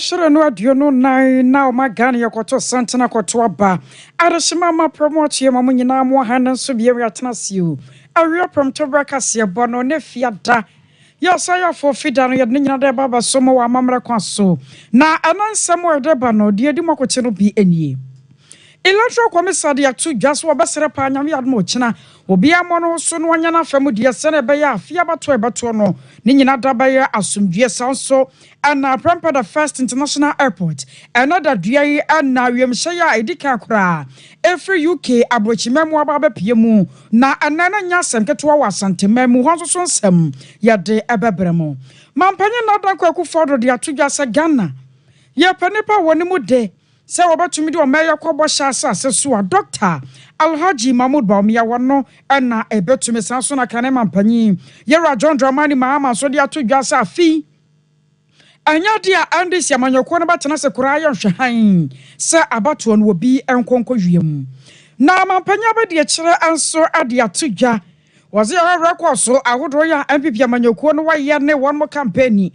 sure no aduonu nine na o magane yakoto santena koto aba adeshima ma promote ye mamu nyina mo hanan so bia wi atena siu awie promto brakase bono ne fiada ya saya for fida no ye nyina de baba so mo wa mamre kwaso na anansam o de ba no de edi makoche no bi enie Electoral commissary to just what Bessere Panyam Yadmochina, Obia Mono, Sun Wanyana Family, Senebaya, Fiabato Batono, Nina Dabaya, Asum Sanso, and Prampa the First International Airport, another DA, and now Yamshaya Edika Kra, every UK, Abrochimemo Baba Piemu, na Anana Yasam Ketwa Sante Memu Hanson Sem, Yade Ababremo. Mampanya Nada Kwaku Fodro, the Atugasa Ghana. Ye Panepa Wanimu de. Se obatumi de o meya kwabo shasa aseso a Dr. Alhaji Mahmoud Baumia wono na ebetumi sanso na kane mampanyi Yera John Dramani Mahama so de atodwasa afi anya dia Andes yamanyoko no batena se kura ya hwehan se abato no obi enkonko wiem na mampanya ba de kire anso ade atodwa waze ya rekoso ahodo ya MPP yamanyoko no waye ne won mo campaign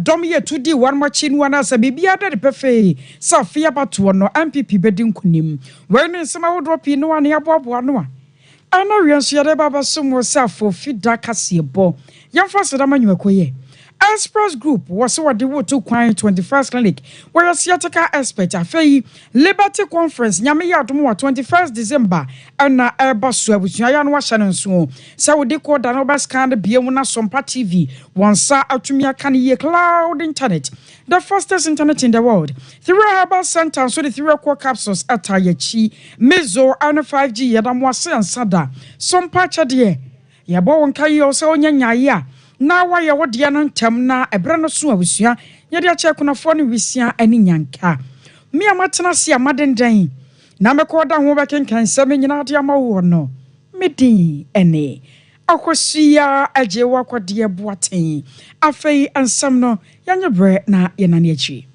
Dom ye to di one more chin one as a bibia de pefe, Safia Batu no MPP bedding kunim. When in some would drop in one near Bob Wanua. I know you share Baba some yourself for feed dark as your bo. Young first Ramanu. Express Group was what they would to Quine 21st Clinic, where a theatrical expert a fee Liberty Conference, Yamia 21st December, and na Airbus with Yayan Washan so. So they called an Obascan Biona Sompa TV, one sa Atumia Kanye cloud internet, the fastest internet in the world. 3 herbal centers, so the 3 core capsules at Tayachi, Mezo, and 5G, Yadamwase and Sada, Sompa Chadie, Yabo and Kayo, so Nyanya. Na wa ye wode ya no ntem na ebre no so awusua ye de ache kunafo ne wisia ani nyanka me amatena se amadendan na mekoda ho bekenkan sɛm nyina de amawo no medin ene akosia ajewa kwade boaten afei ansam no yanye bre na ye na ne achi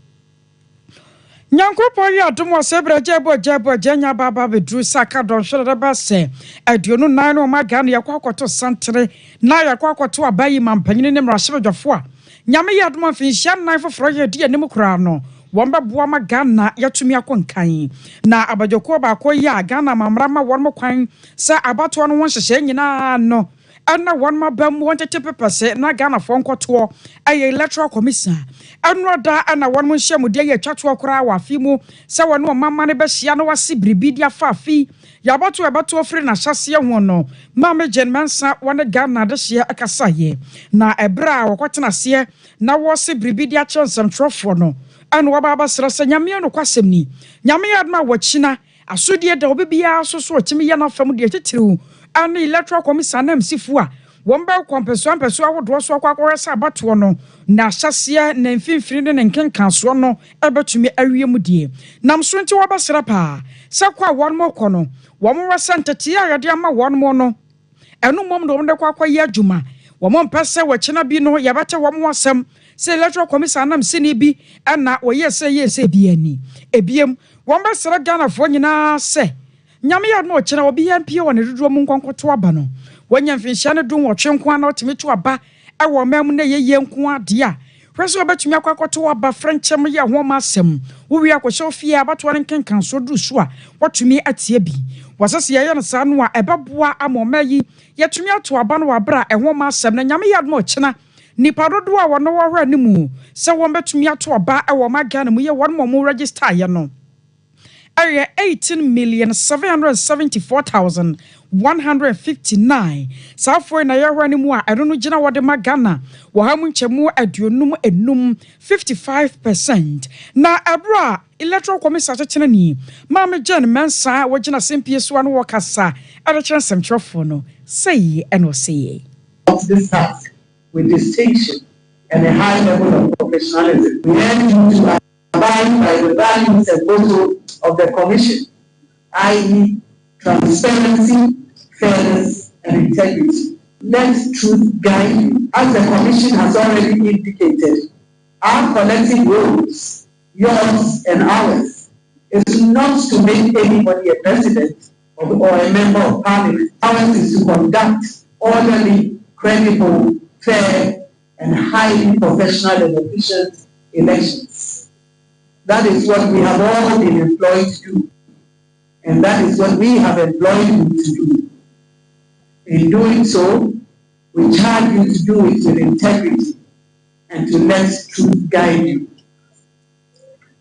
Nyankopɔ ya dom wasebra jebo jenya baba bedru saka don hwere ba se aduonu nan no maga na yakwakoto santere na yakwakoto abayi mampanyine ne mrahwedwafo a nyame ya dom afinhia nan foforo ye de anim kura no womba boa maga na yatumi akonkan na abajoko ba ko ya Ghana mamrama wonmo kwan sa abato no wonhyehyɛ nyina no ana one ma bam wanted pepese na Ghana fonkoto aye electoral commission anroda ana one mo hye mude ye twatwo kora wa afi mu se won o mama ne be hia no wase bribidia fa afi ya bato ofri na hyase ho no mama genmansa one Ghana de hye akasa ye na ebra wokotena se na wose bribidia chensem trofo no anu wababa srasa nyame no kwasem ni nyame adma wachina asodie da obibia so otimi ye na fam de titiriw and electoral commission na msifu a womba kwampeso awodo so akwakoresa abato no na hyase na mfimfiri ne nkenkan so no ebetumi awie mu die nam so nti wabasra pa sakwa won mokɔ no wɔn wasantati a yɛde ama wɔn mo no ɛno mom no wɔn akwaye adwuma wɔn mpɛsɛ wɔkyena bi no yɛbɛte wɔn wasɛm sɛ electoral commission na msini bi ɛna wɔyɛ bi ani ebiem wɔn bɛsra Ghana fo nyinaa sɛ nyame ya no kyerɛ obi ya mpie wɔ ne dodo mu nkonkoto aba no wanya mfinhia ne dum wɔtwe nko ana otimi to aba ɛwɔ mam na yeye nko ade a hwese obetumi akwakoto aba frenchem ye ho ma asɛm wo wi akɔhyɛ ofie abato ne nkenkan so du so a wɔtumi atie bi wɔsɛse yeye no saa no a ɛbɛboa amoma yi yɛtumi ato aba no wabra ɛho ma asɛm na nyame ya no kyena nipa dodo a wɔno wɔhwɛ ne mu sɛ wɔn betumi ato aba ɛwɔ ma Ghana mu ye wɔn mo register ye no 18,774,159 Safo na yahwani mu a ɛno no gina wode magana wo ha mu nkyɛmu aduonum enum 55% na abra electoral commission kyena ni maame Jen Mensa wo gina simpie so no wo kasa ɛrekyerɛ semkyerɛfo no say ɛno say of this task with distinction and a high level of professionalism. We urge you to abide by the values and motto of the Commission, i.e. transparency, fairness, and integrity. Let truth guide you. As the Commission has already indicated, our collective roles, yours and ours, is not to make anybody a president or a member of parliament. Ours is to conduct orderly, credible, fair, and highly professional and efficient elections. That is what we have all been employed to do. And that is what we have employed you to do. In doing so, we charge you to do it with integrity and to let truth guide you.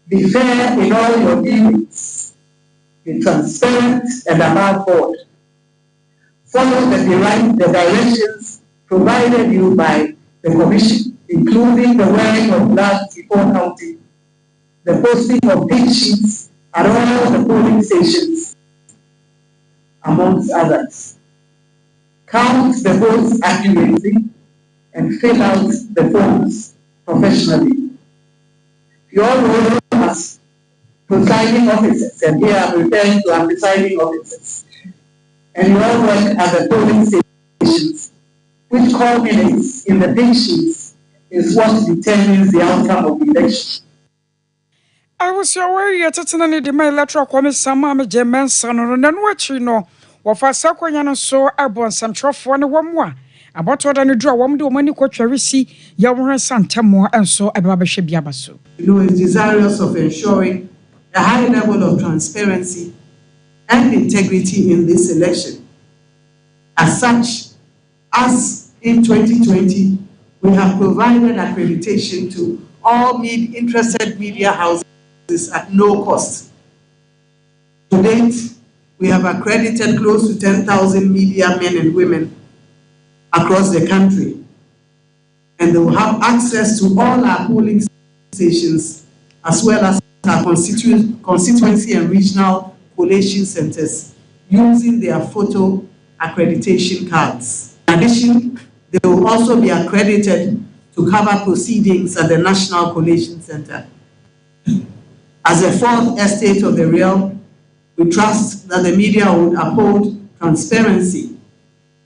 Be fair in all your dealings. Be transparent and above board. Follow the directions provided you by the Commission, including the wearing of gloves before counting, the posting of big sheets at all the polling stations, amongst others. Count the votes accurately and fill out the forms professionally. Your role as presiding officers, and here I'm referring to our presiding officers, and your work at the polling stations, which culminates in the big sheets, is what determines the outcome of the election. I was aware yet at an electoral commission, Mamma Jemenson, and then what you know, or for Sakoyan so airborne some trough one more. About what I draw one do money quote receipt, your Santa more and so a Babashe Biabasu. Is desirous of ensuring a high level of transparency and integrity in this election. As such, as in 2020, we have provided accreditation to all interested media houses at no cost. To date, we have accredited close to 10,000 media men and women across the country, and they will have access to all our polling stations as well as our constituency and regional collation centers using their photo accreditation cards. In addition, they will also be accredited to cover proceedings at the National Collation Center. As a fourth estate of the realm, we trust that the media will uphold transparency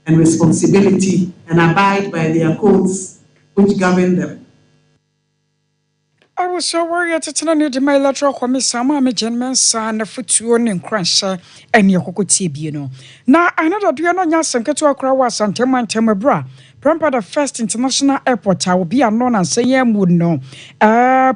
and responsibility and abide by their codes which govern them. I was so worried at an my electoral commission, Mamma Jenman, son, a footstool and crusher, and your cocoa you know. Now, another Diana Yasan get to a crowd and Tema bra. Prampa the first international airport, I will be unknown and say, I would know.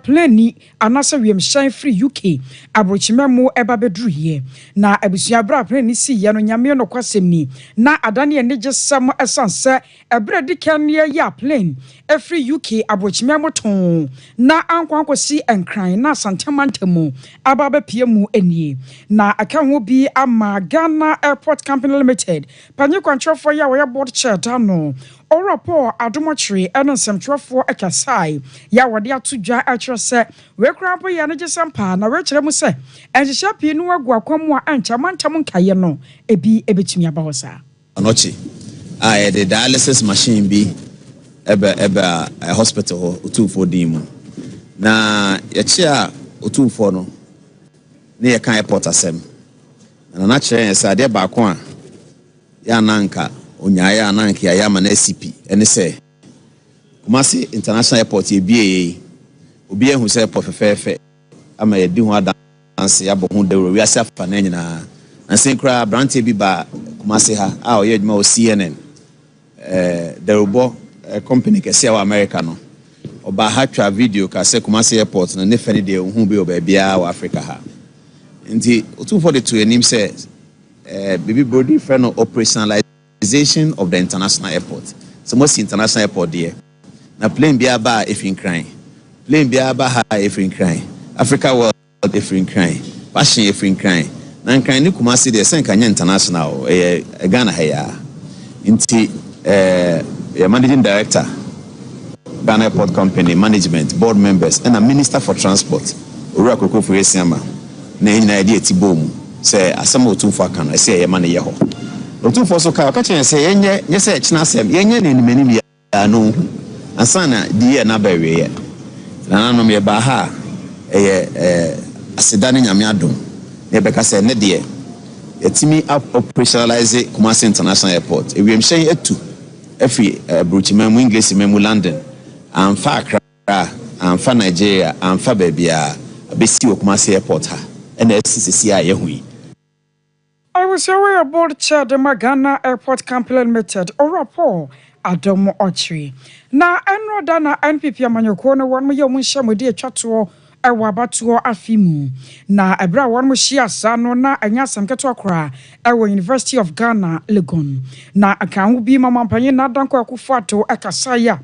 Plenty, and also we am shine free UK. Abrochimemo eba bedru here. Na abusia bra plenty see yano nyame no kwasemi. Na adani and just some essence, a bread can near ya plane. A free UK abrochimemo ton. Na ankwanko see and crying, na santamantemo. Ababe piemu enye. Na account be a Ghana Airport Company Limited. Panyu control for ya board chair dano. Orapo adomotri eno semtrofo ekasai ya wade atudwa akyerese we krampo ya ne Sompa na we kyerɛ mu sɛ enhyehyɛ pii no agu akwamu a ancha mantam nkaye no ebi ebetumi abawosa anochi the dialysis machine bi ebe hospital ho otufo din mu na ye chia otufo no ne ye kan airport asem na kyerɛ sɛ ade ba ko a ya nanka Onyaya ananki ayama na SCP ene se Kumasi International Airport ebie obi ehu se airport fefefe ama yedi ho adanse yabo ho dawro wi ase afa na nyina ansen kra brante bi ba Kumasi ha a oye adwuma o CNN derubo company kese wa America no oba ha twa video ka se Kumasi Airport no ne fani de hu bi oba bia wa Africa ha nti otufo de to enim se baby brody friend of operationalization of the international airport. So most international airport there. Now plane biaba if in crying. Plane biaba ha if in crying. Africa world if in crying. Passion if in crying. Nan crying ni Kumasi there sen kanya international Ghana haya. Inti managing director Ghana Airport Company management board members and a minister for transport. Ura koko for yesiama. Na nyina idea tibom say asamo tu for kan say yema na yeho. Otu foso ka chen say yenye say china sem yenye ne nimani ya no ansana die na bawe ye na no me ba ha aseda ne nyame adom ne be ka say ne de yetimi operationalize Kumasi International Airport ewiem hyen etu afi Bruchimam English memu London amfa Accra amfa Nigeria amfa babia abesi Kumasi Airport ha na SCC a yehui. I was aware aboard chair the Ghana Airport Company Limited or rapport Adam Ochri. Na enro dana NPP amanyoko no one me yomu shamu de twato ewa batuo afimu na ebra won mo hia sa no na anya samketo akra ewa University of Ghana Legon na aka ho bi mamampanyin na danko akufo ato ekasaya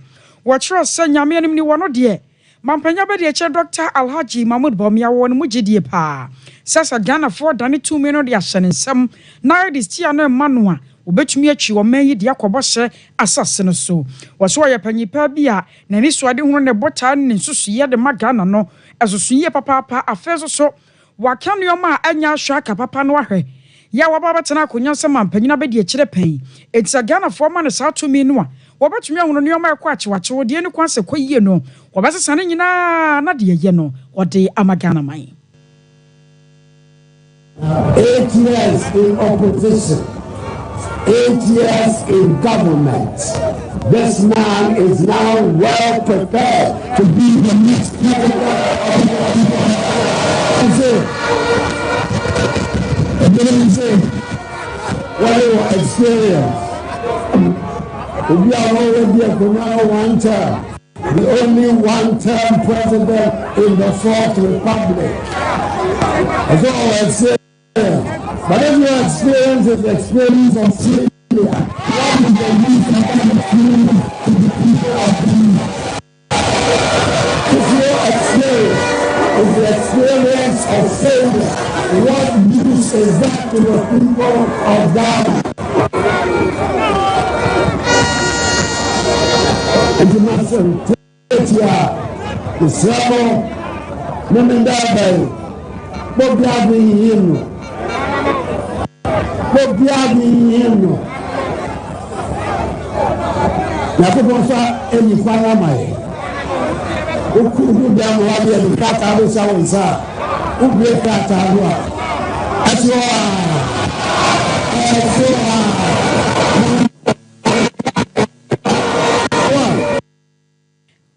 wo kire se nyame anim ni wono de mampanya be de che Dr. Alhaji Mahmoud Bawumia won mu gidie pa sasa Ghana for dane 2 million de ahyenensem na this tia no manoa obetumi achi wo manyi de akobose asase no so wo so ye panyipa bi a na ni so ade hu ne bota ne nsusuye de magana no esusuye papa afeso so wakanioma anya hwa ka papa no ahwe ya wababa tena konya se mampanyina be de kire pan etsa Ghana for man sa to mi no a wobetumi ahunu nioma ekwa achewache de ni kwanse koyie no wobesesa ne nyina na de ye no ode amagana man 8 years in opposition, 8 years in government. This man is now well prepared to be the next president of the what your experience? We are already a one term, the only one-term president in the Fourth Republic. That's all I say. But if your experience is the experience of failure, what is the use of that experience to the people of Ghana? If your experience is the experience of failure, what use is that to the people of Ghana? International the sermon, Namindabay, Bobiabi him. Nakuponsa eni kwala mai ukudu bia mo wa bia kata bo sa wonsa ubie kata ho atwa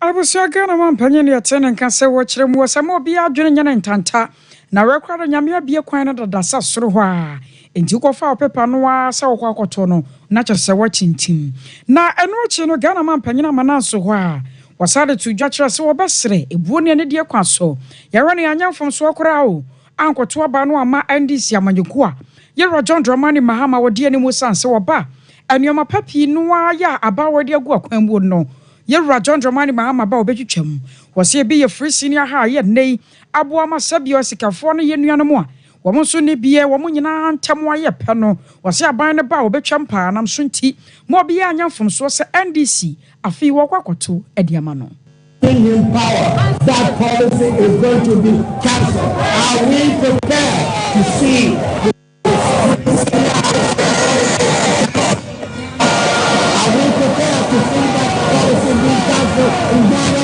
abusia Ghana mampanyine ya tene nka se wo kire mu wasa mo bia adwene nyane ntanta na rekwado nyame abie kwan na dada soro ho a enti kofa opepa no a sa wokwa akoto no na kyerse wa chintim na eno chi no Ghana mampanyina mananso ho a wasade tu dwakere se wo besere ebuo ne de kwa so yare ne anyamfom so okora o ankoto aba no ama NDC amanyeku a yere John Dramani Mahama wodi ani mu sanse wo ba anuoma papi no a ya aba wodi agu akwan bu no yere John Dramani Mahama ba obetwetwam wose bi ye free senior ha ye nei abo ama sabio sikafo no ye nuanom a womo so ne bie womo nyina ntamo aye pe no wose aban ne ba obetwam pa nam so nti mo bia anyamfom so se NDC afi wo kwakoto ediama no in power. That policy is going to be cancelled. Are we prepared to see that policy being cancelled in Ghana?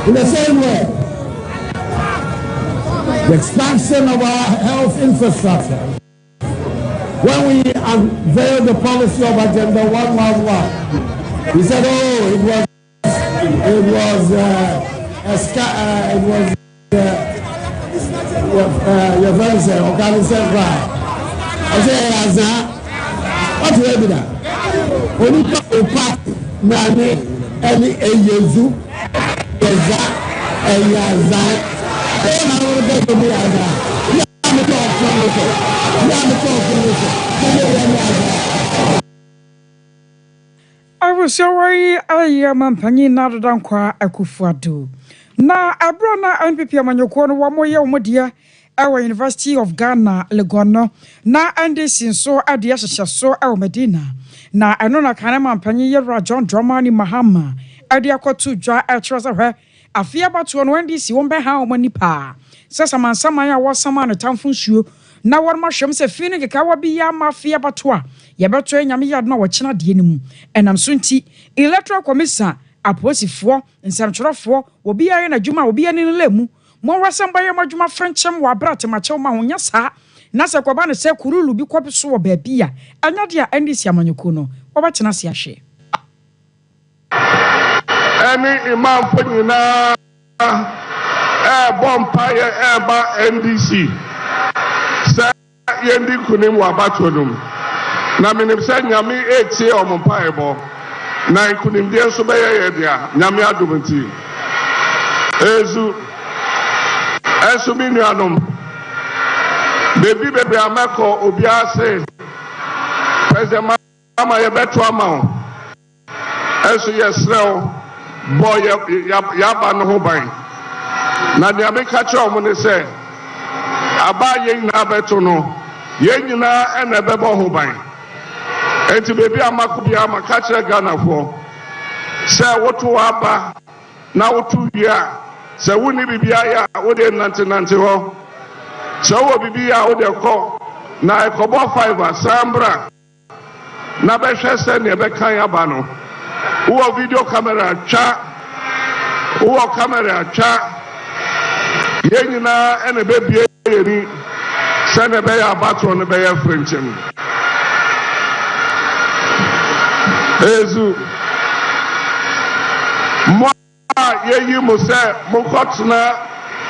In the same way, the expansion of our health infrastructure. When we unveiled the policy of Agenda 111, we said, oh, it was your friend said, okay, said right. I said, what do you do that? Only talk about money and a yezu, and yazan. I don't know what to be as that. I'm a talk I was sorry, I am Mampany Nadankwa Akufuado. Na Abrona NPP Amanyoko, one more year, Modia, our University of Ghana, Legono, na NDC so at the so our Medina. Na Anona Kanama Panya John Dramani Mahama, Adiako to dry a trouser her, a fear about to NDC won't be how many pa. Sasaman Samaya was some on a town for sure. Na one mushroom se feeling a kawabiya mafia batwa. Yabatwe nyami yad na wachina dienim. Enam sunti, Electoral Commission, aposi fo, nsamchorofo, obiya ye na juma obiya ni lemu. Mo wasamba ye majuma Frenchem wa brate macho ma honya sa. Nasa kwa bane se kurulu bi kwa so wo baabia. Anya dia NDC amanyoko no. Obachina se ahye. Any imam panyina bonfire eba NDC. Sa yendi kunim wa batonum. Na minim se nyame etie omompaebo na kunim de so beye ye dia nyame adomenti ezu Enso mi nuanom. Baby amako obia say. President Mama yebeto ama. Enso yesrel boy yaba no ho ban. Na dia me ka kire omo ne say aba yen na beto no yen nyina ena bebo ho ban. Enti baby amako bia ma ka kire Ghana fo. Say woto aba na woto bia say woni bibia ya wo de nante ho. So wo bibia wo de ko na ekobo 5 sambra na be hwe se ne be kan aba no wo video camera cha wo camera cha yenyina ene be bie yeni se ne be ya bato ne be ya frenchim ezu mo yeyi mo se mo kotna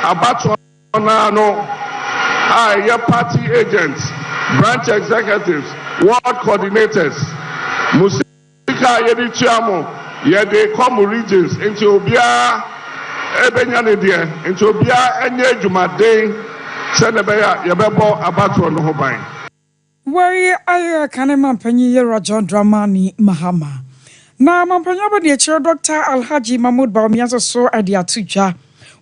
abato na no your party agents, branch executives, ward coordinators, Musika Yedi Chiamo, Yede Komu regions, into Obia Ebenyanidie, into Obia Enye Jumade, Senebeya, Yabebo Abato no Hobain. Where I can Penny Rajon Dramani Mahama. Now, Mampanyaba, the chair Dr. Alhaji Mahmoud Baumiazo so at the Atucha.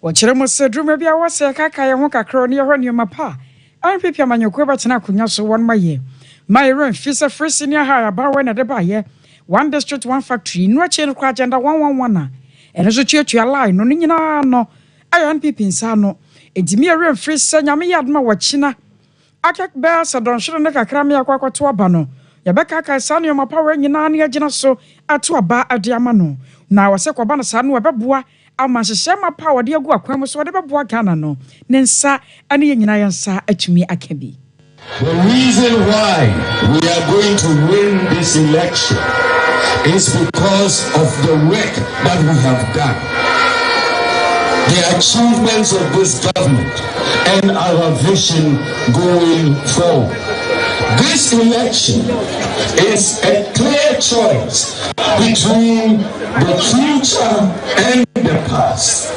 Wachiremo said, maybe I was a Kakaya Wonka Crony or Mapa. I'm Pipia Manuqueba Tanacunya so 1 my room, Fisa free senior higher Bowen at the Baye, 1 district, 1 factory, no chain of Quagenda 111. And as a church you line, no Nina no, I am Pipin Sano, a demir room free Sanyami Adma Wachina. I can't bear so don't should make a cramia quack to a bano. Yabeka Sanio Mapa in Nania Genaso at to a bar at Diamano. Now a sequabana san webabua. Amashema power dear go aquamus whatever boacano, Nensa, and Yansa at me akabi. The reason why we are going to win this election is because of the work that we have done, the achievements of this government, and our vision going forward. This election is a clear choice between the future and the past.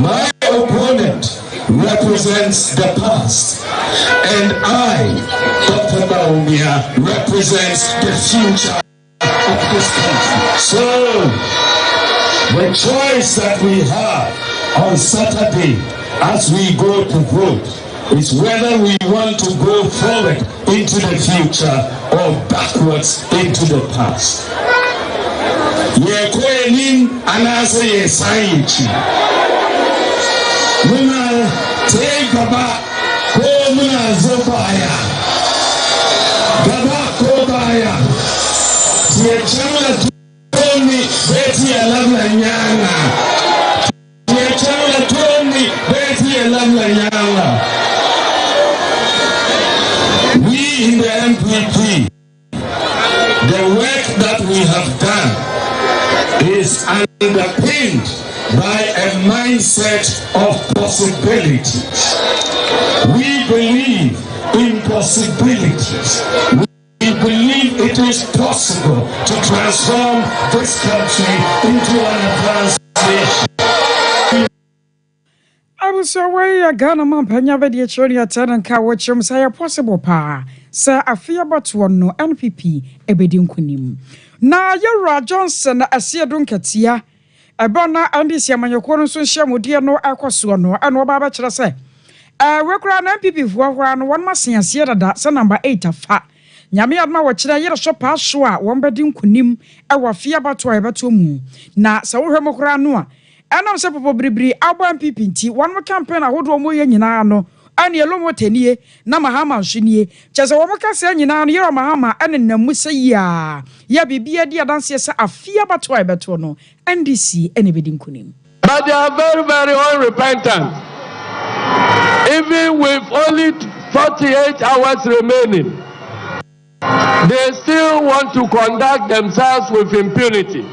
My opponent represents the past, and I, Dr. Baumia, represents the future of this country. So, the choice that we have on Saturday as we go to vote is whether we want to go forward into the future or backwards into the past. Ye koenin anase ye saichi. Muna te gaba ko muna zobaya. Gaba ko baya. Ye chamula toni beti alamla nyanga. Ye chamula toni beti alamla nyanga. We in the MPP, the work that we have done is underpinned by a mindset of possibilities. We believe in possibilities. We believe it is possible to transform this country into an advanced nation. I was away a Ghana man Panyaba de Choria Tenant car watch him say a possible pa. Sir, I fear but one no NPP ebedin kunim. Na Yara Johnson as ye dunketia. A bona and this Yaman so shamudia no aquasuano and Wababa say. Work around NPP for 1 must see that son number 8 of fat. Nyame adma wachira yere so pa so a won bedin kunim e wa fia bato e beto mu na se wo hwemo kra no a enam se popo bribri abo MPP nti won mo campaign ahodo mo ye nyina no ane elomo tenie na mahama nsunie chese wo mo kase nyina no yere mahama ane namu se ya bibia di adanse se afia bato e beto no NDC ene bedin kunim. But they are very, very unrepentant. Even with only 48 hours remaining, they still want to conduct themselves with impunity.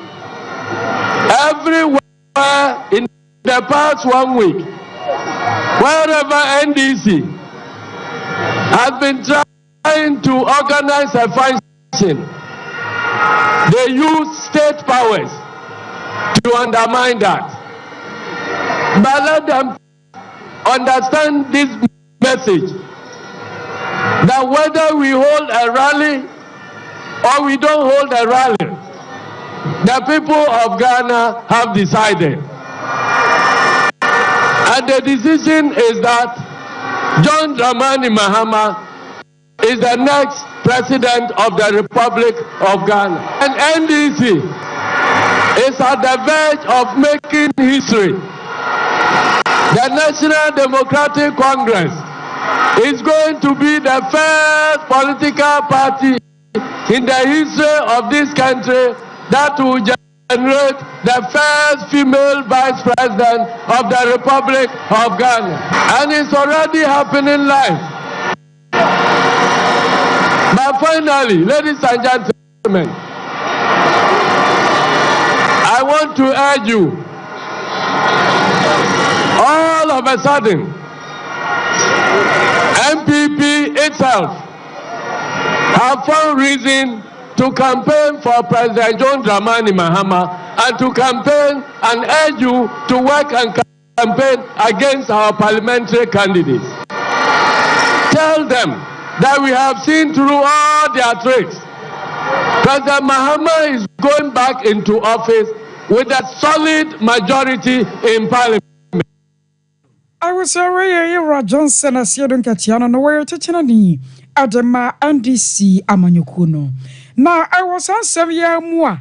Everywhere in the past 1 week, wherever NDC has been trying to organize a function, they use state powers to undermine that. But let them understand this message, that whether we hold a rally or we don't hold a rally, the people of Ghana have decided. And the decision is that John Dramani Mahama is the next president of the Republic of Ghana. And NDC is at the verge of making history. The National Democratic Congress is going to be the first political party in the history of this country that will generate the first female vice president of the Republic of Ghana. And it's already happening live. But finally, ladies and gentlemen, I want to urge you, all of a sudden, MPP itself have found reason to campaign for President John Dramani Mahama and to campaign and urge you to work and campaign against our parliamentary candidates. Tell them that we have seen through all their tricks. President Mahama is going back into office with a solid majority in parliament. I was away Johnson as you don't catch on the way to Chinani, Adama NDC Amanyukuno. Now I was on 7 years more.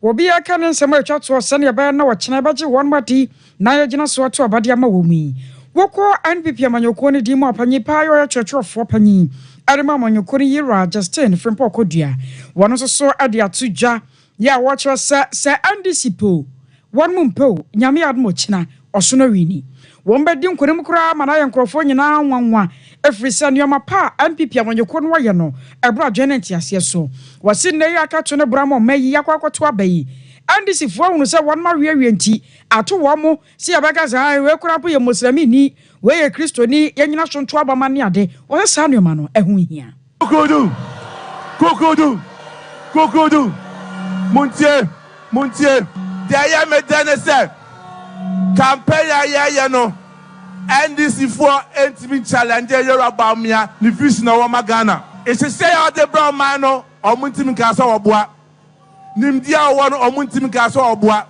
Will be a canon some church was sending a band or Chinabaji 1 mati, Nayajina Swatu Abadiama Wumi. Woko NPP Amanyukuni Dimo Pani or church of 4 penny. Adama Manyukuni Yira Justin from Pokodia. One also saw Adia Tuja. Ya watch us Sir NDC Po. 1 mumpo, Yami Admochina, or Sunarini. One bedroom Kurimukra, Manaya and Crofonia now 1 every son your mapa and Pipia when you couldn't wayano, a bra genetias, yes so. Was in there catch on a bramo, may Yakwa to obey. And this if one was a 1 Maria tea, at 2 wamo, see a bagaz I will crap your Muslimini, where a Christoni, young nation trouble maniade, or a son your mano, a who here. Kokodu, Muntie, there am a Dennis. Campaign ya no NDC for intimate challenge about me the fish na wama Ghana. It's a say out the brown man or muntim kasa obua. Nimdia one or muntim kasa obua.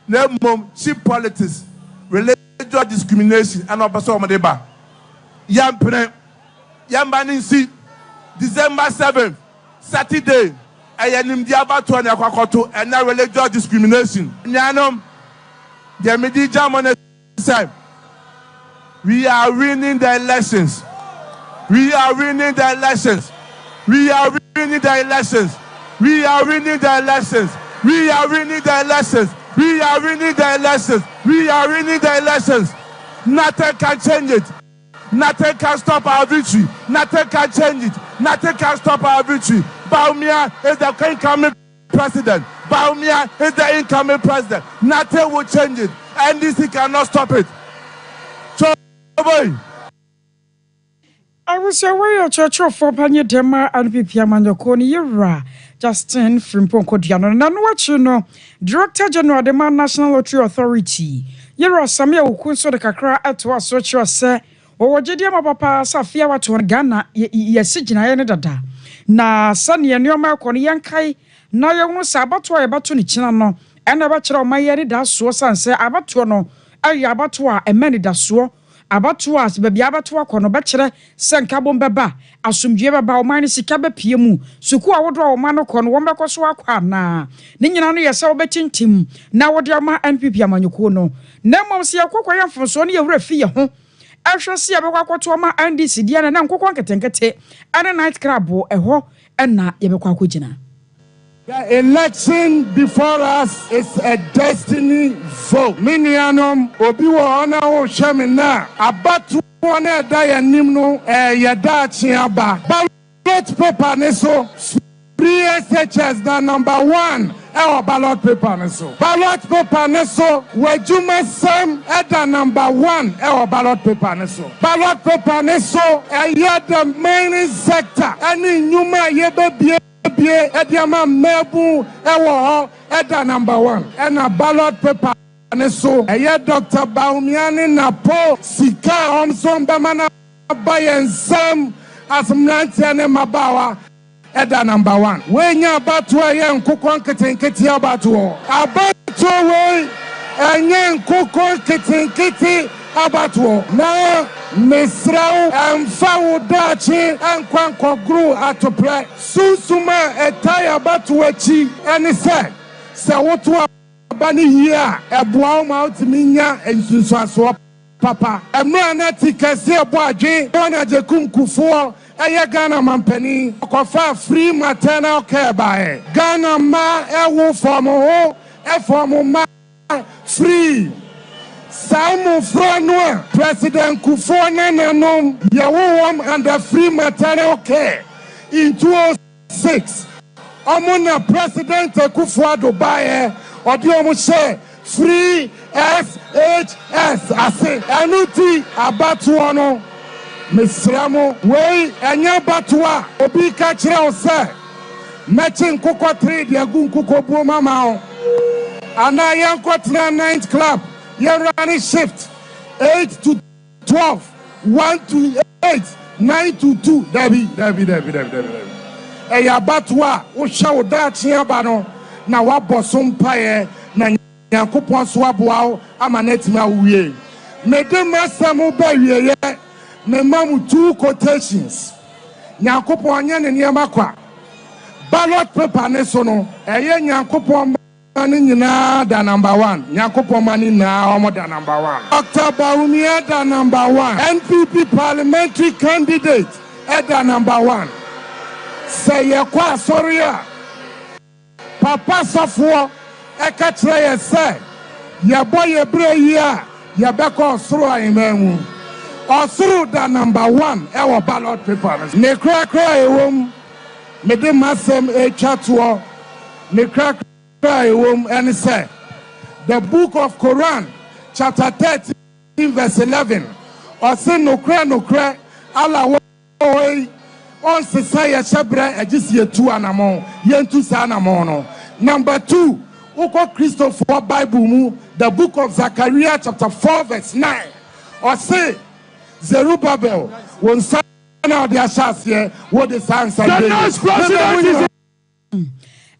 Name cheap politics, religious discrimination and obaso madeba. Yampene Yambaninsi December 7th, Saturday. Nimdia about 20 akwakoto and now religious discrimination. Nyanom the media money said, we are winning the elections. We are winning the elections. We are winning the elections. We are winning the elections. We are winning the elections. We are winning the elections. We are winning the elections. Nothing can change it. Nothing can stop our victory. Nothing can change it. Nothing can stop our victory. Baumia is the incoming president. Baumia is the incoming president. Nothing will change it. NDC cannot stop it. So, boy. I was away at church of Panya Dema and Pipia Manokoni Yura, Justin from Ponkodiano. And what you know, Director General of the National Lottery Authority, Yura Samia Ukuso the Kakra at what such was said, or Jediama Papa Safia to Ghana, Yesijina Dada. Na Sunny and your Marconi Yankai. Na ya wonu sabato ebatu ni china no ena ba kire o mayeri da so sanse abato no ayi abato a emani da so abato a bebi abato akono be kire senka bom beba asomdue beba o man sika be pie mu suku a wodo o man kono wo mekoso akwa na ni nyina no yesa wo betintim na wode ama NPP amanyuko no na mom se yakokwa yemfonso no yewura fi ye ho ahwe se yebekwa akoto ma NDC dia na nkokwa nketenkete ana night club eho ena yebekwa akogina. The election before us is a destiny vote. Minianum obiwa ona o shemina abatu one da nimno yada chiaba. Ballot paper neso pre-SHS the number 1 our ballot paper neso. Ballot paper neso wejuma sem the number 1 our ballot paper neso. Ballot paper neso the main sector any nyuma yebe Ediama Mebu Ewo Eda number 1 and a ballot paper so Dr. Baumiani Napo Sika on Sompa Bayan Sam as Mlantiane Mabawa Eda number 1. When you about to a young cook kitty about to way and young cook kitty about to now Miss Rao and Fowl Dachi and Quanko grew at to play Susuma a tie about to a chi and he said so what to Bani here, a brown mouth minya and Suswa Papa. A man at Ticassia Boaji, Dona Jacuncu for a Ghana Mampeni, Kofa free maternal care by Ghana Ma, a wolf from a form ma free. Samu Franua, President Kufona Nanom, Yawam and the free maternal care in 2006. Amona President Kufuado Baye. Odi omo say free SHS ase anuti abatuo no mesramo wey enya batua obi ka kire o say mechi nkoko 3 de agu nkoko bu mama o ana yanko 9th club ye running shift 8 to 12 1 to 8 9 to 2 dabi eya batua wo hwa wo da chia ba no na wabɔ Sompa ye na Nyankopɔn so aboa amanetimi awie mede masɛm ba wie ye me mamu 2 quotations Nyankopɔn nya ne niam kwa ballot paper ne so no eye Nyankopɔn mani nyina da number 1 Nyankopɔn mani na omo da number 1 Dr. Bawumia da number 1 NPP parliamentary candidate da number 1 say ye kwa sorry a Papa Safo Ekatre ye say ye boy ye bre yi a ye beko osoro ayememu osoro da number 1 e wo ballot paper ne kra ewom me de masem etwa to ne kra ewom and say the book of Quran chapter 13 verse 11 or say no kra Allah way on say shebre agisie tu anamon yentu sa anamon no. Number 2, Uko Christopher Bible mu the book of Zechariah chapter 4 verse 9 or say Zerubbabel won sign out the ashasie what the signs are.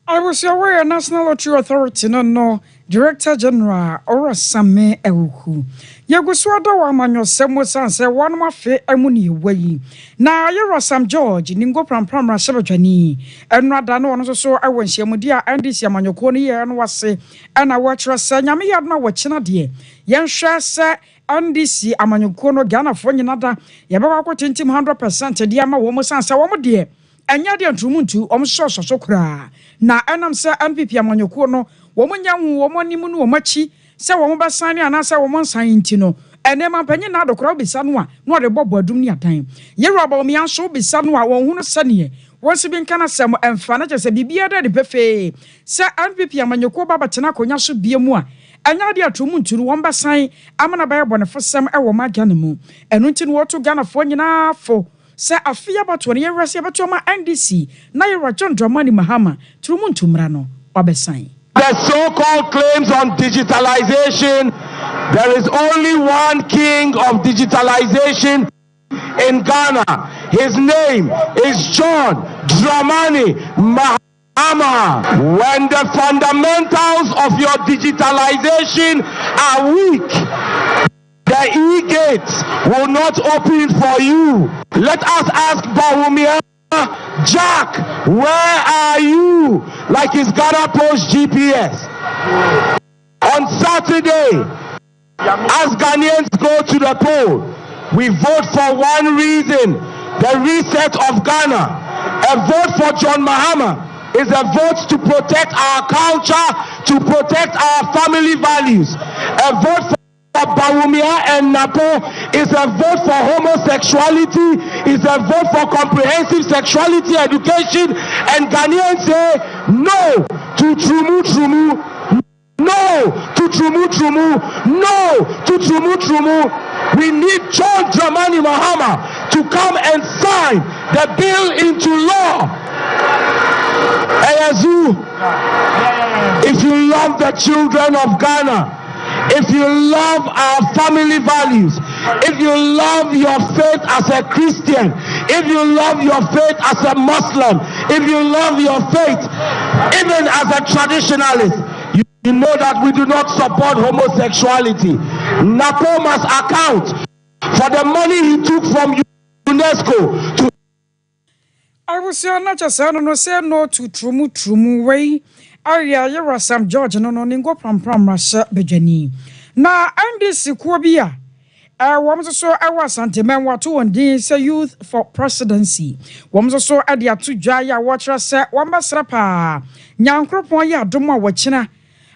I was aware National Lottery Authority no Director General or Same Ewuku. Yaguswada wa manyo semo sanse one mafe emuni weyi. Na yero Sam George ningo prampramra sebadwani. Enrada no ono so awenhye mudi a ndisi amanyoko ne ye no wase ana wachra sa nyame yad na wachina de. Yenhwe se ndisi amanyoko no Ghana fo nyinada yebeba kwatintim 100% de ama wo mo sanse wo mo de. Enya de ntumuntu omso kura. Na enam se NPP amanyoko no wo mo nyanwu wo mo nimu no wo machi se wo mo basane anasa wo mo nsan nti no enema panyi na adokora obisa no a no de bobo adum ni adan yero ba omi anso obisa no a won hunu sane won se bi nka sem emfa na se bibia de pefe se NPP amanyoko baba tena konya so biemu a anya de atomu nturu won basan amana ba yebo ne fosem e wo magane mu enu nti no woto Ghana fo nyina fo se afia bato ne yewrase bato ma NDC na yero John Dramani Mahama turumu ntumra no wabesan. The so-called claims on digitalization, there is only one king of digitalization in Ghana. His name is John Dramani Mahama. When the fundamentals of your digitalization are weak, the e-gates will not open for you. Let us ask Bawumia, Jack, where are you? Like his Ghana Post GPS. On Saturday, as Ghanaians go to the poll, we vote for one reason, the reset of Ghana. A vote for John Mahama is a vote to protect our culture, to protect our family values. A vote for Bawumia and Napo is a vote for homosexuality, is a vote for comprehensive sexuality education, and Ghanaians say no to Trumu, no to Trumu, no to Trumu. We need John Dramani Mahama to come and sign the bill into law. Ayazu, if you love the children of Ghana, if you love our family values, if you love your faith as a Christian, if you love your faith as a Muslim, if you love your faith even as a traditionalist, you know that we do not support homosexuality. Napoma's account for the money he took from UNESCO to. I will say not just say no to trumu way. Area yera Sam George no ningo pram Russia bejani. Na Andy Sikwabia. Wams so I was antimen watu on din say youth for presidency. Wams so adia to jaya watcher say wamba srapa. Nyankropon ya doma wachina.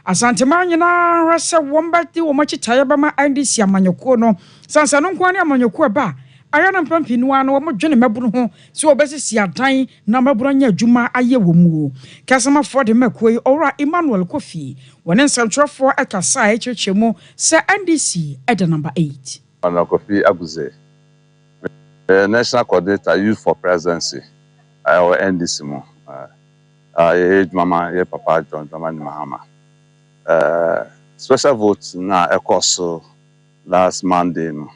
Asanteman nyina rasa wamba ti wo machi tayaba Andy si amanyoko no. Sansa no kwani amanyoko ba. Ayana mpampi nuwa no mo dwene mabunu ho so obesisi adan na maburu anya adwuma aye wo mu kasama for de makoi ora Emmanuel Kofi wone nsantwofo akasa echechemu se NDC at number 8 Emmanuel Kofi Aguze National Coordinator Youth for Presidency or NDC mo mama ye papa John Dramani Mahama special vote na ekoso last Monday no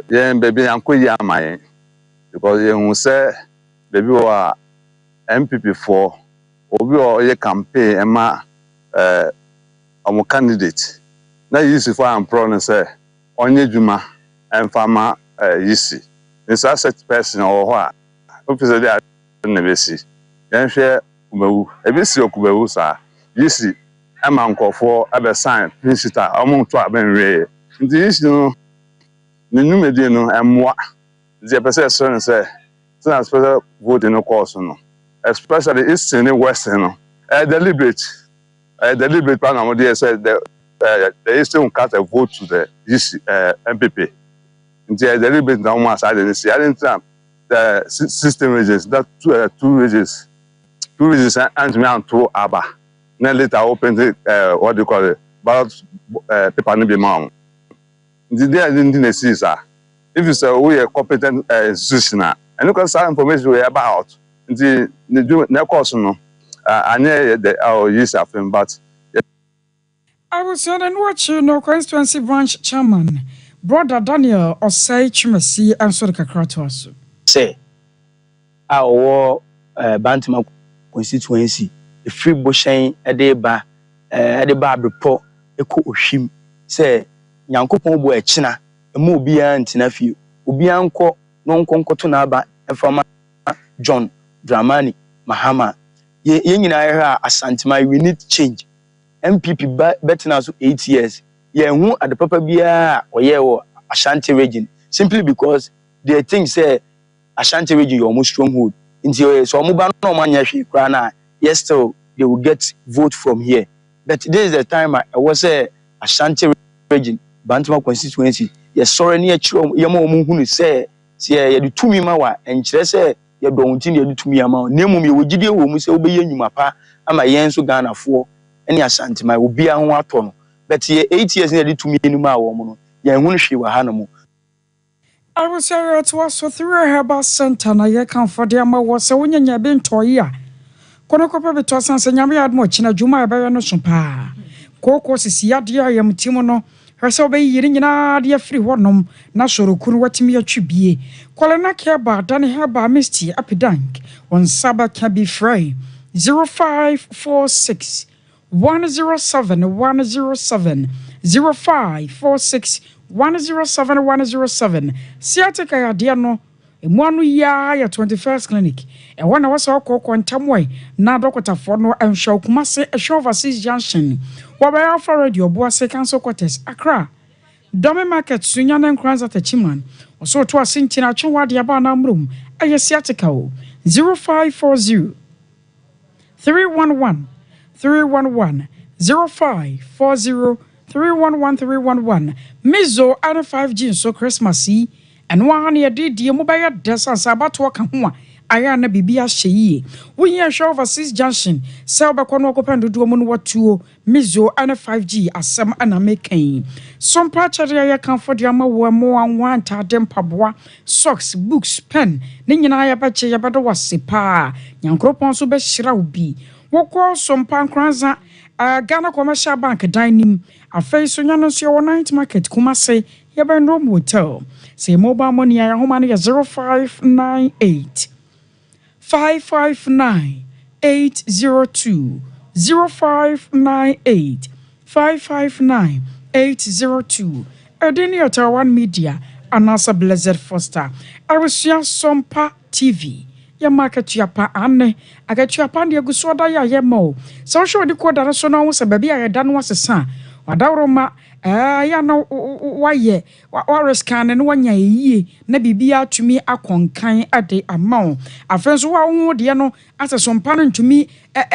yeah, baby, I'm quite young, because you say, baby, wa MPP for or your campaign, and my candidate. Now, you see, for I'm proud and say, onye Juma and farmer, you see, it's a such person or what? Officer, they are never see. Then share Kubu, a bit see Kubu, sir. You see, I'm uncle for a sign, visitor, among 12 and rare. This, you know. The new media no and moi. The person say, so special vote in the course no. Especially East and West no. Deliberate panel they said the Eastern cut a vote to the MPP. The deliberate now must I didn't see. I didn't think the system regions that two regions and me and two ABBA. Then later open the what do you call it ballot paper no be mount. The day I didn't see, sir. If you say we are competent institution, and you can start information we about the course, no, I know our use of him, but I was and watching no constituency branch chairman, brother Daniel or say Chimasi and Sodika Kratos. Say, our Bantam constituency, the free bushing a day by a bar report, a cook him, say. Nyankopon bo echina emu obia ntina fie obia nko no nkonkoto na aba efama John Dramani Mahama ye nyina here asantima we need change MPP better so 8 years ye hu adepapa bia oye wo Ashanti region simply because they think say Ashanti region you almost stronghold into so omuba no manya hwe kra na yes still they will get vote from here but this is the time I was say Ashanti region Bantam constituency, yes, sorry, near Chum, Yamo who say, see, you to me, Mawa, and say, you don't continue to me amount. Name me, would you almost obey you, Mapa, and my Yanso Ghana for any Ashanti, my will be on one ton. But ye 8 years nearly to me in my woman, young when she were Hanamu. I was here to us so through her bus center, and I come for the Amma was so when you're being toya. Konokopa to us and Yami had much in a Juma by no Sompa. Coco is Yadia Yam Timono. Herself be yiring na dia free honum na soro kunu watimi atwibie kwalena kia ba dan heba misty apidank on saba can be free 0546 107 107 0546 107 107 siatika ya dia no emwanu ya 21st clinic e wana wasa okoko ntamwe na dokotafo no enhwa kumase ehwe overseas junction wabaya for radio boa second quarters Accra Dome market sunya na nkranza tachiman oso to asintina atwewade aba na mrum ayesiatika 0540 311 311 0540 311 311 Mizo ana 5G so Christmas and one year did the mobile desa sabato waka ho ayana bibia hye wonye show overseas junction sell back on okopan do mu no watuo Mizo ana 5G asem ana mekan Sompa chare ya kan for dia ma wo mo anwan tadem paboa socks books pen ne nyina ya bache ya bado wasepa nyankropon so be hyira obi wokọ Sompa nkranza Ghana Commercial Bank dining afei so nya no so your night market Kumase yeben room hotel say mobile money ya homa no 0598 559 802 0598 559 802 Edini Hotel One Media Anasa Blessed Foster Arusua Sompa TV ya market chiapa ane agachiapa ndi egusoda ya yemo so show di ko dara so na wo se ba bia ya da no asesa wadawroma ya no waye wa rescan ne wanya yie na bibia atumi akonkan ade amount afenso wa wo de no aseso mpa no ntumi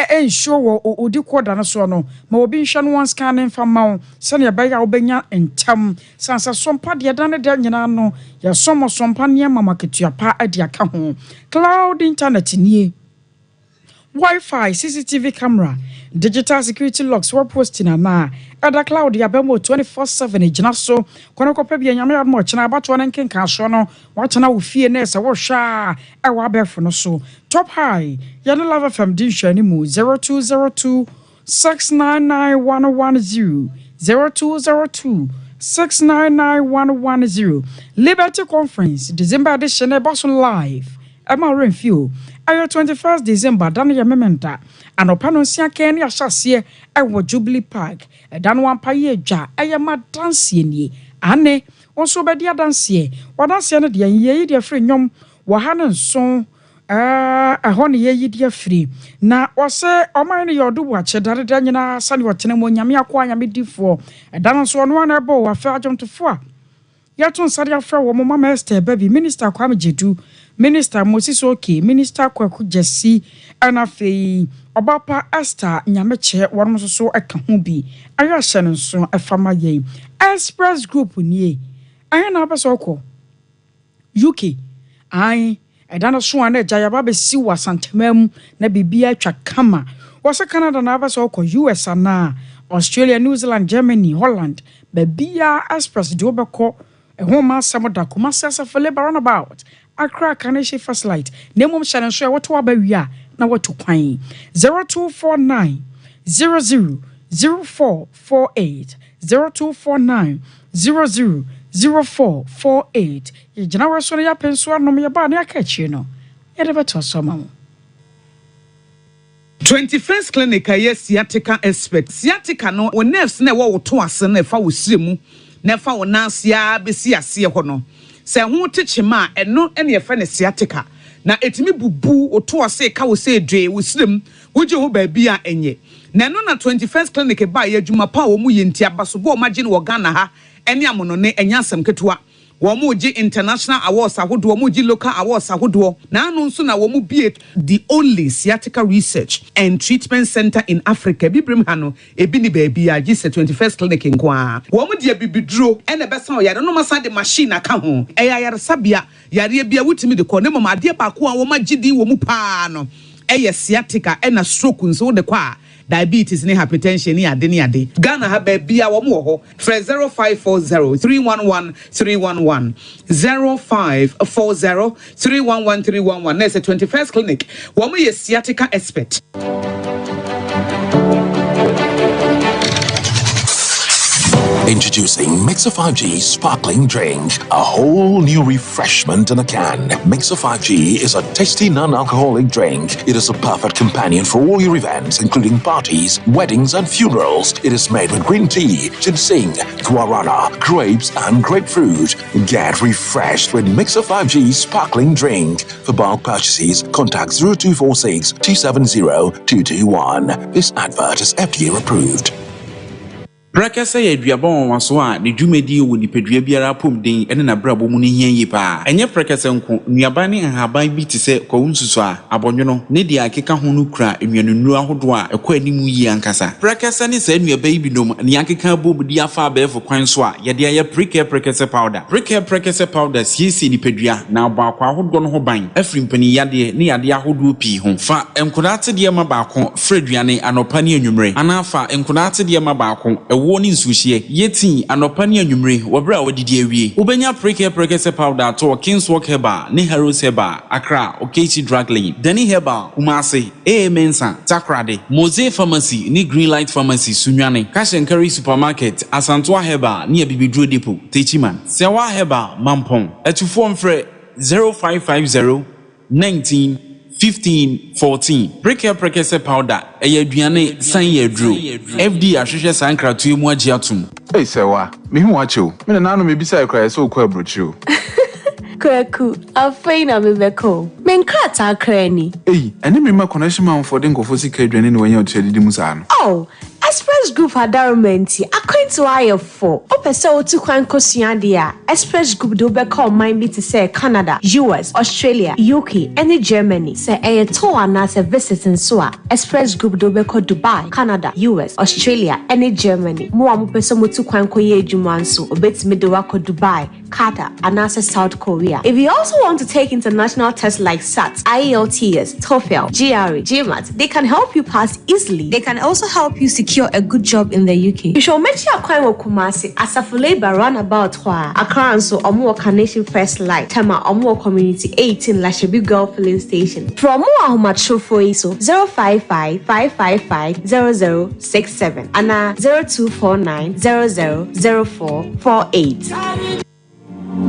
ensure wo odi ko dara so no ma obi nhwe no one scan fa mawo se ne ba ya obenya entam sansa sompa de da ne de nyina no ya somo sompa ne mama ketuapa ade aka ho cloud internet nie Wi-Fi, CCTV camera, digital security locks were posting na other cloud ya bemo 24/7 ejina so kono kopa bia nyame admo china abato na nkenka so no watena wo fie na ese wo hwa e wa befo no so top high ya no love FM din hwani mu 0202 6991110 0202 6991110 Liberty Conference December edition e boss live Emma Renfio ayo 21st December dan ya mementa anopa no sia ken ya hyase ewo Jubilee Park dan wan paye dwa eye ma dance nie ane wonso be dia dance wadanse ne de ye de afri nyom wo ha ne nso ho ne ye de afri na wose oman ne yodu wa chedare da nyina sane wotene mo nyame akwa nyame difo dan so no na bo wa fa ajontofo a yaton sare afra wo mama Esther baby minister Kwame Jedu Minister Moses Oki, Minister Kwaku Jesse, and afei Obapa Esther Nyameche, one so a kahubi, a yashan so a famaye. Express Group nie. I na basoko. UK. I dana swane Jayababe siwa santemem na bibia chakama. Wasa Canada na basoko US na Australia, New Zealand, Germany, Holland. Bebia Express dobeko. A home samoda kumasa for labor about. Accra Kaneshi First Light. Name Shannon Share what to abawia na what to kwan 0249 000448 0249 000448. Ye jana so ya penso no me ba na akachi no. Ye de beto so ma. 21st clinic yes sciatica expert. Sciatica no wo nerves na wo to ase na fa wo siremu na fa wo nansia be si ase ho no. Se hu techema eno ene ye fa ne sciatica na etimi bubu oto ase ka wo se dwe wo sirem wo je ho ba bia enye na no na 21st clinic ba ye adwuma pa wo mu ye ntia baso bo ma gine wo Ghana ha ene amono ne enya asem ketua wo mu gi international awards ahodo wo mu gi local awards ahodo na anu nso na wo mu bie the only sciatica research and treatment center in Africa bibrim ha no ebi ni ba bia gi se 21st clinic nkoa wo mu dia bibiduro ene besa o yare no masa de machine aka ho eya yare sabia yare bia wutimi de ko ne mama ade ba ko a wo ma gidi wo mu pa no eye sciatica ena stroke nso de kwa diabetes ni hypertension ni ade Ghana ha ba bia wo mo ho 0540 311 311 0540 311 311 na 21st clinic wo mo ye sciatica expert. Introducing Mixer 5G Sparkling Drink, a whole new refreshment in a can. Mixer 5G is a tasty non-alcoholic drink. It is a perfect companion for all your events, including parties, weddings, and funerals. It is made with green tea, ginseng, guarana, grapes, and grapefruit. Get refreshed with Mixer 5G Sparkling Drink. For bulk purchases, contact 0246 270 221. This advert is FDA approved. Brakasa ye duabon waso a ne dwumedi wo nipadua biara pomden ene na brabo mu ne hien yi pa enye prekasa nko nuaba ne ahaban bi te se kwunsusu a abonwono ne dia akeka ho no kura enwanunu ahodo a ekwa animu yi ankasa brakasa ne sa nuaba yi binom ne akeka bobudi afa abefo kwan so a ye dia ye prekasa powder siesi nipadua na aba akwa ahodo no ho ban afri mpani yade ne yade ahodo pi ho fa enkodate de ma baako freduane anopa ne anwumre anafa enkodate de ma baako ɛwɔ ne nsuhye yɛtin anɔpa ne anwumre wɔbra wɔdidi awie wobɛnya prekese powder to King's Walk Herbal ne Heroes Herbal Accra Okechi Drug Lane Danny Herbal Kumasi Mensa Takrade Mose Pharmacy ne Greenlight Pharmacy Sunyane Cash and Carry Supermarket Asantwa Herbal near Bibidro Depot Techiman Sewa Herbal Mampong Etufo mfrɛ 0550 19 15 14 prekese powder aduane san yedru FD ahwehwe sankratu mu agiatum Hey sewa me hu acho me na nanu me bisa ekra so kwa abrochi Kwaku, afeina bebeko. Menkrata krani. Hey, ene me ma connection man for den kofo sika aduane ne wanya otwedi musa no. Oh, Express Group adarumenti according to IF4. Opese otu kwan kosua dia. Express Group do be call mine be to say Canada, US, Australia, UK, and Germany. Say a tour and se visit in so Express Group do be call Dubai, Canada, US, Australia, and Germany. Mo am pese mo tu kwan koye adwuma nso obetimi do wako Dubai, Qatar, and South Korea. If you also want to take international tests like SAT, IELTS, TOEFL, GRE, GMAT, they can help you pass easily. They can also help you secure a good job in the UK. You should make sure you Kumasi as a labor runabout where Accra so Omo Carnation First Light, Tema Omo Community 18 Lashabi Girl Filling Station. From more Humacho for ISO 055 555 0067 and 0249 000448.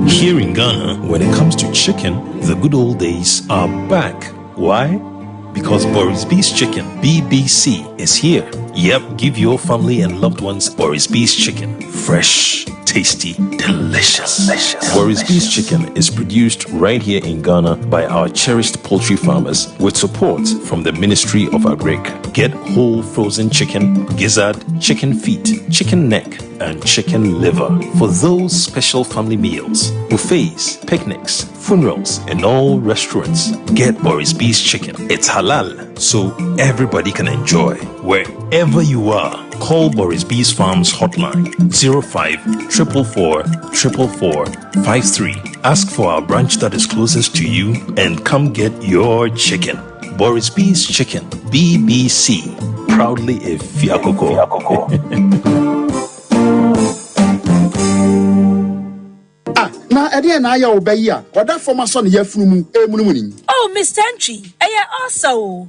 Here in Ghana, when it comes to chicken, the good old days are back. Why? Because Boris B's Chicken, BBC, is here. Yep, give your family and loved ones Boris B's Chicken. Fresh, tasty, delicious. Boris B's Chicken is produced right here in Ghana by our cherished poultry farmers with support from the Ministry of Agric. Get whole frozen chicken, gizzard, chicken feet, chicken neck, and chicken liver for those special family meals, buffets, picnics, funerals, and all restaurants. Get Boris B's Chicken. It's halal, so everybody can enjoy. Wherever you are, call Boris B's Farms hotline 05 444 444 53. Ask for our branch that is closest to you and come get your chicken. Boris B's Chicken, BBC, proudly a Fiakoko. Na ede na ya obayi a oda forma so ne yafunu mu emunumuni. Oh Mr. Entry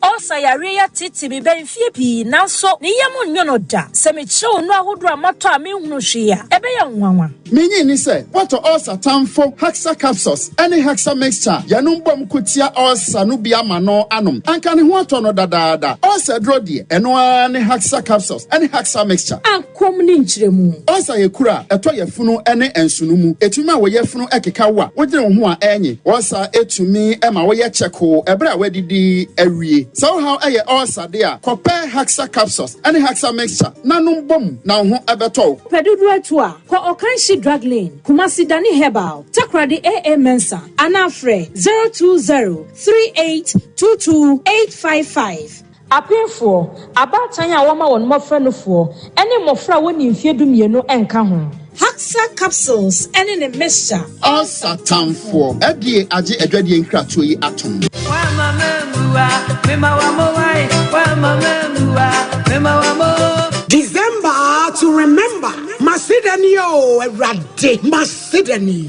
also yare ya titi bi ben fie pi nanso ne yemu nyono da se me kire no ahodo amato a me hunu hwe a ebe ya nwanwa Minyi ni se wato ulcer tamfo Haxa capsules any Haxa mixture yanum bom kutia ulcer no bia ma no anom anka ne ho ato no dadaada ulcer dro de eno ani Haxa capsules any Haxa mixture ankom ni nkyeremu ulcer yekura eto yefunu ene ensunumu etumi a wo yefunu ekeka wa wogire wo ho a enyi ulcer etumi ema wo ye cheko ebra wadidi awie so how eye ulcer de a compare Haxa capsules any Haxa mixture nanum bom na ho ebeto pedudu atu a ko Okanshi Drug Lane Kumasi Dani Herbal Takrade Mensa Anafre 02038228855 Apefo abatan ya wama won mofra no fo ene mofra woni mfie dumienu enka ho Haxa capsules ene ne mixture ulcer tamfo edie age adwadie nkratoyi yi atom December to remember. Masidani Erade Masidani.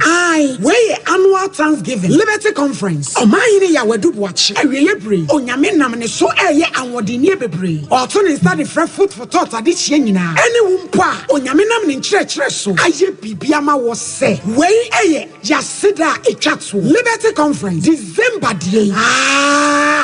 We annual Thanksgiving Liberty Conference. Omayini ya wedu watch. Eyebre. Onyame namne so eye anwode nie bebre. Oto ne start the fresh food for thought adihye nyina. Ene wumpa onyame namne nkyerɛkyerɛ so. Aye bibia ma wo se. We eye yasida etwato. Liberty Conference December die.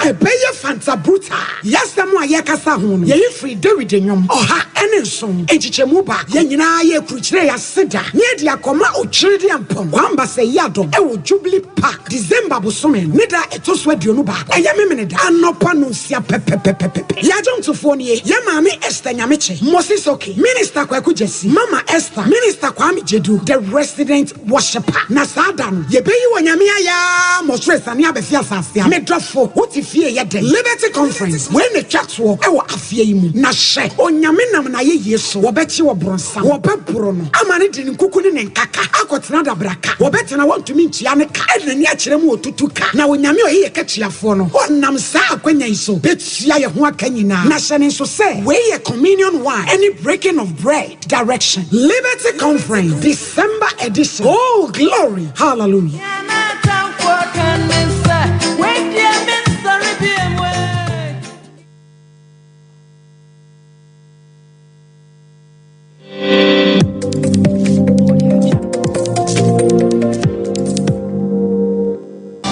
Ebeye Fanta Bruta. Yasemu ayekasa ho no. Ye free David enyom. Oha ene so. Echichemu ba. Ye nyina ye kuchire ya sida. Nye dia koma ochiri ampom. Kwamba se yadom. Ewo Jubilee Park. December bosome. Nida etoso aduonu ba. Eye memene da. Anopa no sia pepepepepe. Ya jom to phone ye. Ye maami Esther Nyameche. Moses Oki. Minister Kwaku Jesse. Mama Esther. Minister Kwame Jedu. The resident worshipper. Na sada no. Ye beyi wanyame ya. Mosre sani abefia sasia. Medrofo. Uti afie ye den Liberty Conference when the chatwo e wo afie yi mu na hye onyame nam na ye yeso wo bechi wo bronsa wo beporo no amane di nkuku ne nkaka akotena da braka wo betena wontumi ntua ne ka e nani akire mu otutu ka na onyame o ye kachiafo no onam sa akwanya iso betua ye ho aka nyina na hye ne so say we ye communion wine any breaking of bread direction Liberty Conference December edition. Oh glory, hallelujah.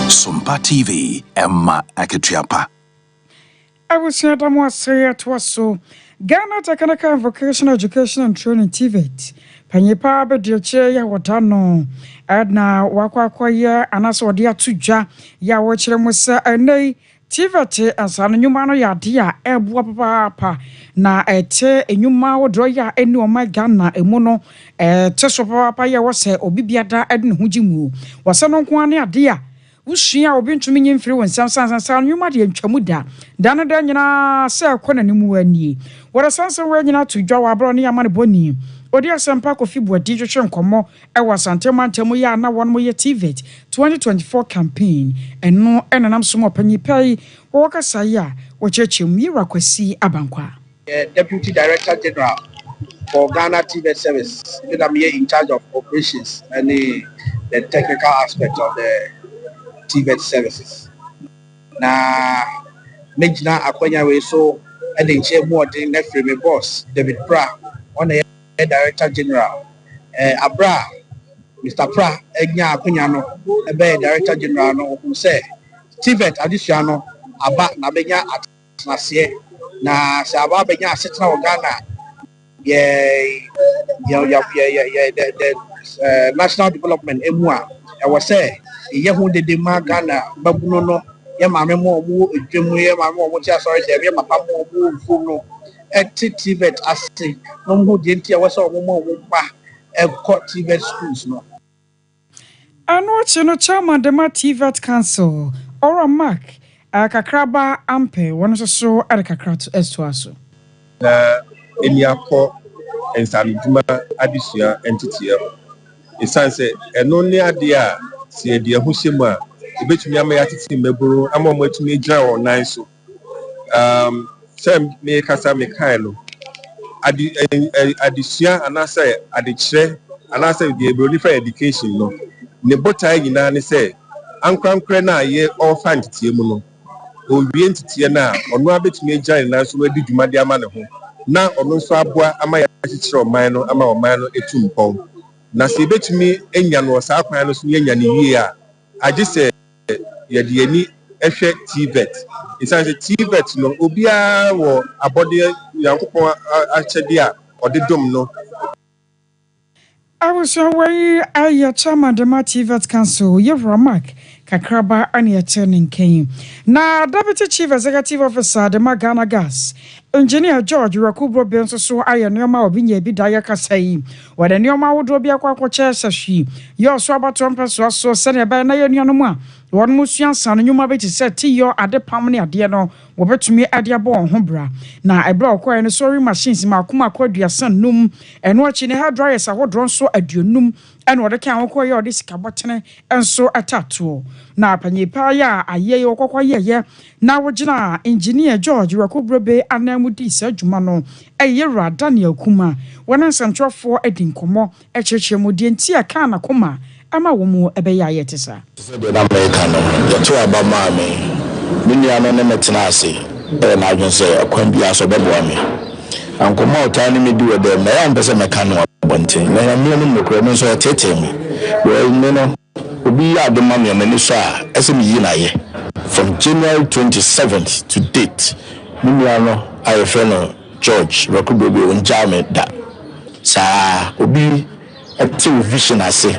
Sompa TV, Emma Akitiapa. I will say that more say to us so. Ghana Takanaka Vocational Education and Training TVET. Panyepa be de che ya wotano. Adna wakwa ya anaso dia tuja ya wo kire mu sa enei TVET asano nyuma no ya dia ebo papa na ete enyuma wodro ya eni o my Ghana emu no teso papa ya wo se obibiada adne hujimu. Wase no nko ane ade Ushia obi ntumi nyimfiri won sansan nyuma de ntwamu da no da nyina se akona ne mu ani wora sansan we nyina to dwa wa bro ne yama ne boni odi asempa kofi buadi hwehwe nkomo e wasantema ntemu ya na won mo ye TVET 2024 campaign eno enanam so mo panyipai wo kasa ya wo chechemu yira kwasi abankwa Deputy Director General for Ghana TVET Service that I'm here in charge of operations and the technical aspect of the TVET services. Na mejina akwanya we so and the chair more than my boss David Pra on the Director General Abra Mr. Pra enya akwanya no be Director General no who say TVET additional aba na benya atnase na se aba benya asetna wo Ghana the national development emua I was say ye hu de ma Ghana babuno no ye mame mo mu edwemu ye mame mo tia sorry say ye papa mo mu fu no TVET ase no mu de ntia we say mo pa TVET schools no ano chino chairman de ma TVET council ora mark akakraba ampe wono so akakrato estoaso eniako ensanjuma adisua entity esanse eno ne ade a se de ahushemu a ebetumi ama ya titi meburu ama mo atumi gira online so sem me kasa me kan no adisua anase adekire anase de ebroni for education no ne botai nyina ne se ankrankre na ye offer ntiti mu no owie ntiti na ono abetumi gira na so wadi dwuma de ama ne ho na ono nso aboa ama ya titi oman no ama oman no etumpon na se betumi enya no sa kwan no so enya ne yie a age se ye de ani ehwe TVET isanse TVET no obia wo abode yankopon achede a odedom no I was away I chairman de ma TVET council yevra mark kakraba ani attending came na deputy chief executive officer de ma Ghana Gas engineer George Rakubro Benso so aye neoma obinya bi da yakasa yi wada neoma wodo bi akwakoche sahwi yo so abato mpeso so sene ba na ye nuanom a won musuan san nyuma be ti set yo ade pam ne ade no wo betumi ade abo ho bra na ebra okoye no sorry machines ma akoma kwaduasan num eno achi ne hair dryers ahodron so aduonum eno de kan okoye ode sikabotene enso atato na panyipa ya aye okokwa ye na wogina engineer George Rakubrobe anamudi sadwuma no eyera Daniel Kuma wona santrofo edinkomo echechemu die nti aka na koma ama wo mu ebe ya yetesa de na America no yeto aba ma me nua no ne metena ase na adwonse akwan bia so bebo me ankomo otani me di wede me ya mpese meka no abonten na ya me no mekro me so tete me we me no obi ya de ma me me so a ese me yi na ye from January 27th to date nua no I friend George Rakubrobe onjame da sa obi ati vision ase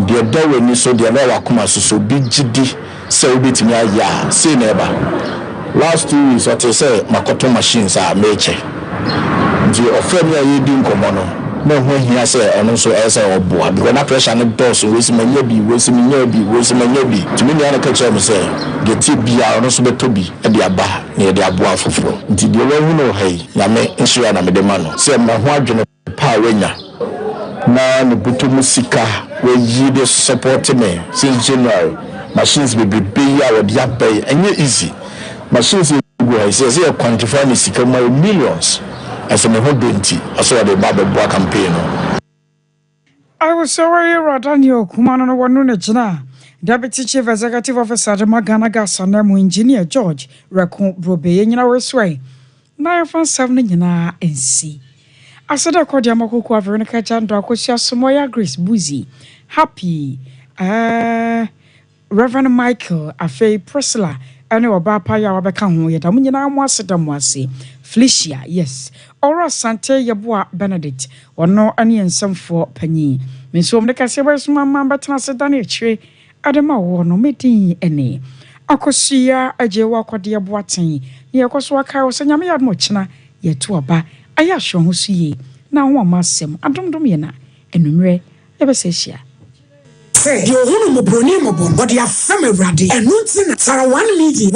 de dawe ni so de na wakoma so bi gidi se obetimi aya say neighbor last 2 weeks what say makoto machines are meche the offer me ayi di nkomo no na ho hia say ono so ese oboa because na pressure no boss we si manya bi tumi ni ana ka che me say get bia ono so beto bi e de aba na e de aboa foforo nti de we hu no hai ya me nsua na me de ma no say ma ho adwene pa wenya na ne butu musika we yi de support me since January machines be ya we dia pay enye easy machines go say quantify me sika millions as a whole denti as well the Bible campaign. I was sorry, Daniel Kumano no one no jina. Deputy Chief Executive Officer de Magana Gasanemu Engineer George Rakon Brobe nyina weswai. Na fan 7 nyina ensi. Asada kodia makoko Veronica Jando akosia Somoya Grace Buzi. Happy Reverend Michael Afei Priscilla ene oba pa ya wabeka ho yeda munyina amu ase Felicia yes Ora Sante Yeboa Benedict wono ane ensemfo panyi menso omde kase basuma mamba tena se dane chire adema wo no medin ene akosia ajewa kwade yeboaten ne yakoso aka wo sanyame yadmo china yeto oba aya hwo ho suye na ho amasem adomdom ye na enumre yebesehia say the ohunu mo broni mo bon but ya fam awrade enu nti na tara 1 million